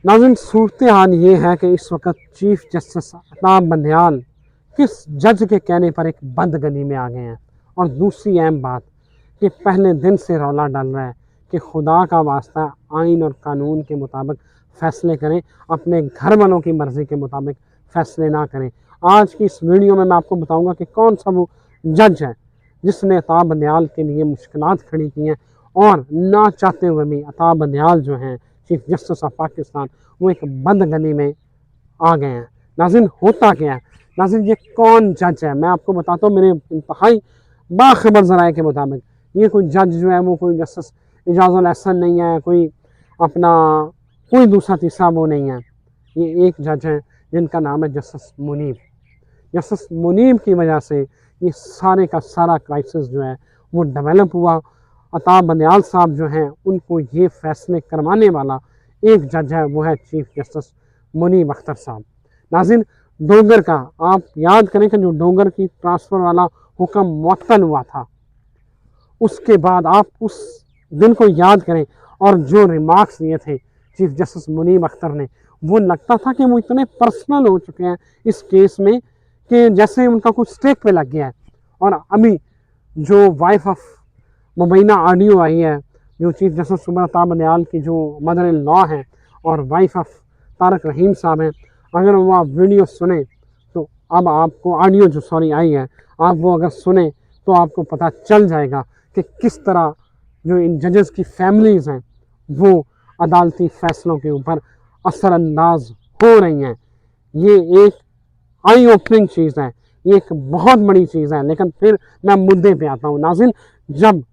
नाज़रीन, सूरत हाल ये है कि इस वक्त चीफ जस्टिस अताब बंदयाल किस जज के कहने पर एक बंद गली में आ गए हैं। और दूसरी अहम बात कि पहले दिन से रौला डल रहा है कि खुदा का वास्ता आइन और कानून के मुताबिक फ़ैसले करें, अपने घर वालों की मर्ज़ी के मुताबिक फ़ैसले ना करें। आज की इस वीडियो में मैं आपको बताऊंगा कि कौन सा वो जज है जिसने अताब बंदयाल के लिए मुश्किलात खड़ी की हैं, और ना चाहते हुए भी अताब बंदयाल जो हैं चीफ जस्टिस ऑफ पाकिस्तान, वो एक बंद गली में आ गए हैं। नाज़रीन, होता क्या है? नाज़रीन, ये कौन जज है मैं आपको बताता हूँ। मेरे इंतहाई बाखबर ज़राए के मुताबिक ये कोई जज जो है वो कोई जस्टिस इजाज़ुल एहसन नहीं है, कोई अपना कोई दूसरा तीसरा वो नहीं है। ये एक जज है जिनका नाम है जस्टिस मुनीब। जस्टिस मुनीब की वजह से ये सारे का सारा क्राइसिस जो है वो डेवलप हुआ। अताब बंदयाल साहब जो हैं उनको ये फ़ैसले करवाने वाला एक जज है, वो है चीफ जस्टिस मुनीब अख्तर साहब। नाज़रीन, डोगर का आप याद करें कि जो डोगर की ट्रांसफ़र वाला हुक्म मुअत्तल हुआ था, उसके बाद आप उस दिन को याद करें और जो रिमार्क्स दिए थे चीफ जस्टिस मुनीब अख्तर ने, वो लगता था कि वो इतने पर्सनल हो चुके हैं इस केस में कि जैसे उनका कुछ स्टेक पे लग गया है। और अभी जो वाइफ ऑफ मुबैना ऑडियो आई है, जो चीफ जस्टिस उमर अताब बंदयाल की जो मदर इन लॉ हैं और वाइफ ऑफ तारक रहीम साहब हैं, अगर वो आप वीडियो सुने तो अब आपको ऑडियो जो सॉरी आई है, आप वो अगर सुने तो आपको पता चल जाएगा कि किस तरह जो इन जजेस की फैमिलीज़ हैं वो अदालती फ़ैसलों के ऊपर असरअंदाज हो रही हैं। ये एक आई ओपनिंग चीज़ है, ये एक बहुत बड़ी चीज़ है। लेकिन फिर मैं मुद्दे पे आता हूँ। नाज़रीन, जब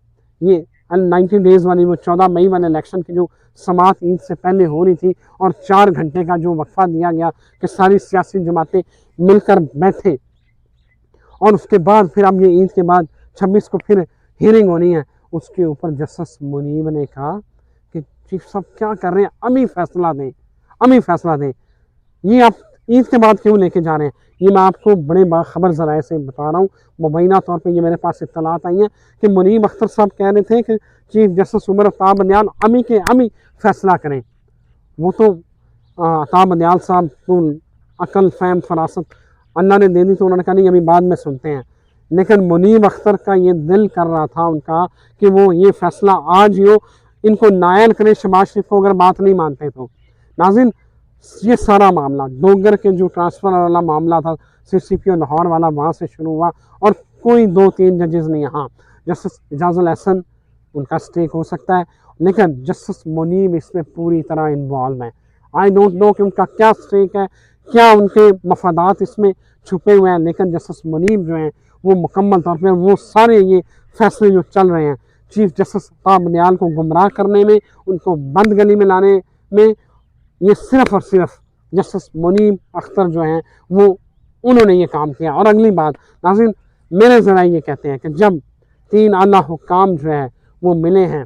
ये 90 डेज़ वाली वो 14 मई वाले इलेक्शन की जो समात ईद से पहले हो रही थी और 4 घंटे का जो वक्फा दिया गया कि सारी सियासी जमातें मिलकर बैठे, और उसके बाद फिर अब ये ईद के बाद 26 को फिर हियरिंग होनी है, उसके ऊपर जस्टिस मुनीब ने कहा कि चीफ साहब क्या कर रहे हैं, अभी फैसला दें, अभी फैसला दें। ये आप ईद के बाद क्यों लेके जा रहे हैं? ये मैं आपको बड़े बाखबर ज़राए से बता रहा हूँ। मुबैना तौर पे ये मेरे पास इत्तलात आई हैं कि मुनीब अख्तर साहब कह रहे थे कि चीफ जस्टिस उमर अताब बंदयाल अमी के अमी फ़ैसला करें। वो तो अताब बंदयाल साहब को अकल फ़हम फरासत अल्लाह ने दे दी, तो उन्होंने कहा नहीं अभी बाद में सुनते हैं। लेकिन मुनीब अख्तर का ये दिल कर रहा था उनका कि वो ये फ़ैसला आज ही हो, इनको नायल करें शहबाज शरीफ को अगर बात नहीं मानते तो। नाज़रीन, ये सारा मामला डोगर के जो ट्रांसफ़र वाला मामला था CCPO लाहौर वाला, वहाँ से शुरू हुआ और कोई 2-3 जजेस नहीं। हाँ, जस्टिस इजाज़ुल एहसन उनका स्टेक हो सकता है, लेकिन जस्टिस मुनीब इसमें पूरी तरह इन्वॉल्व है। आई डोंट नो कि उनका क्या स्टेक है, क्या उनके मफादात इसमें छुपे हुए हैं, लेकिन जस्टिस मुनीब जो हैं वो मुकम्मल तौर पर वो सारे ये फैसले जो चल रहे हैं चीफ जस्टिस अताब बंदयाल को गुमराह करने में, उनको बंद गली में लाने में, ये सिर्फ़ और सिर्फ जस्टिस मुनीब अख्तर जो हैं वो उन्होंने ये काम किया। और अगली बात नाज़रीन, मेरे ज़रा ये कहते हैं कि जब 3 आला हुक्काम जो है वो मिले हैं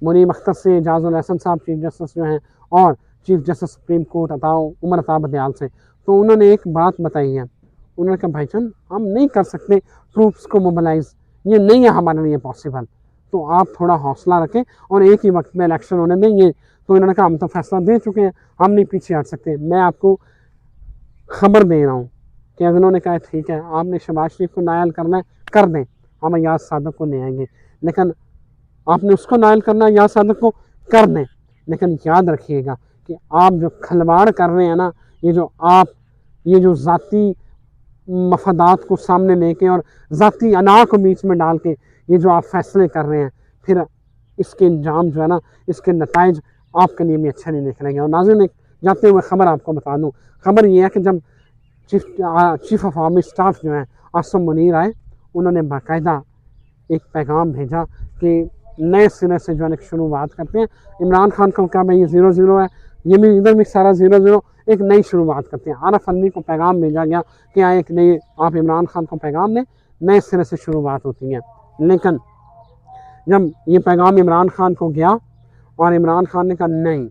मुनीब अख्तर से, इजाज़ुल एहसन साहब चीफ जस्टिस जो हैं और chief justice supreme court Umar Atab Bandial से, तो उन्होंने एक बात बताई है। उन्होंने कहा भाईजान हम नहीं कर सकते ट्रूप्स को मोबिलाइज़, ये नहीं है हमारे लिए पॉसिबल, तो आप थोड़ा हौसला रखें और एक ही वक्त में इलेक्शन होने दें। ये तो इन्होंने कहा हम तो फैसला दे चुके हैं, हम नहीं पीछे हट सकते। मैं आपको खबर दे रहा हूँ कि अगर उन्होंने कहा ठीक है आपने शहबाज शरीफ को नायल करना है कर दें, हम अयाज सादक को ले आएंगे, लेकिन आपने उसको नायल करना है अयाज सादक को कर दें, लेकिन याद रखिएगा कि आप जो खलवाड़ कर रहे हैं ना, ये जो ज़ाती मफादात को सामने लेके और ज़ाती अना को बीच में डाल के ये जो आप फैसले कर रहे हैं, फिर इसके इंजाम जो है ना, इसके नताइज आपके लिए भी अच्छे नहीं निकलेंगे। और नाज़रीन, एक जाते हुए ख़बर आपको बता दूँ, ख़बर ये है कि जब चीफ ऑफ आर्मी स्टाफ जो है आसिम मुनीर आए, उन्होंने बाकायदा एक पैगाम भेजा कि नए सिरे से जो है शुरुआत करते हैं। इमरान खान को क्या भाई ये 0-0 है, ये भी इधर भी सारा 0-0, एक नई शुरुआत करते हैं। आरफ अलवी को पैगाम भेजा गया कि एक नई, आप इमरान खान को पैगाम दें, नए सिरे से शुरुआत होती है। लेकिन जब ये पैगाम इमरान खान को गया और इमरान खान ने कहा नहीं,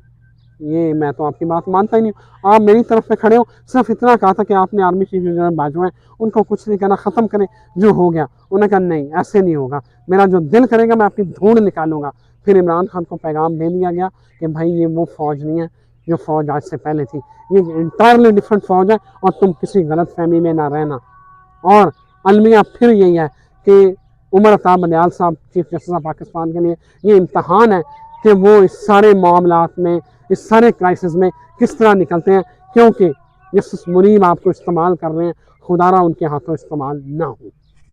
ये मैं तो आपकी बात मानता ही नहीं, आप मेरी तरफ पे खड़े हो, सिर्फ इतना कहा था कि आपने आर्मी चीफ जनरल बाजवा हैं उनको कुछ नहीं कहना, ख़त्म करें जो हो गया। उन्होंने कहा नहीं ऐसे नहीं होगा, मेरा जो दिल करेगा मैं आपकी धूड़ निकालूंगा। फिर इमरान खान को पैगाम दे दिया गया कि भाई ये वो फ़ौज नहीं है جو فوج آج سے پہلے تھی، یہ انٹائرلی ڈفرینٹ فوج ہے، اور تم کسی غلط فہمی میں نہ رہنا۔ اور المیہ پھر یہی ہے کہ عمر عطا بندیال صاحب چیف جسٹس آف پاکستان کے لیے یہ امتحان ہے کہ وہ اس سارے معاملات میں، اس سارے کرائسس میں کس طرح نکلتے ہیں، کیونکہ جسٹس منیب آپ کو استعمال کر رہے ہیں، خدا را ان کے ہاتھوں استعمال نہ ہو۔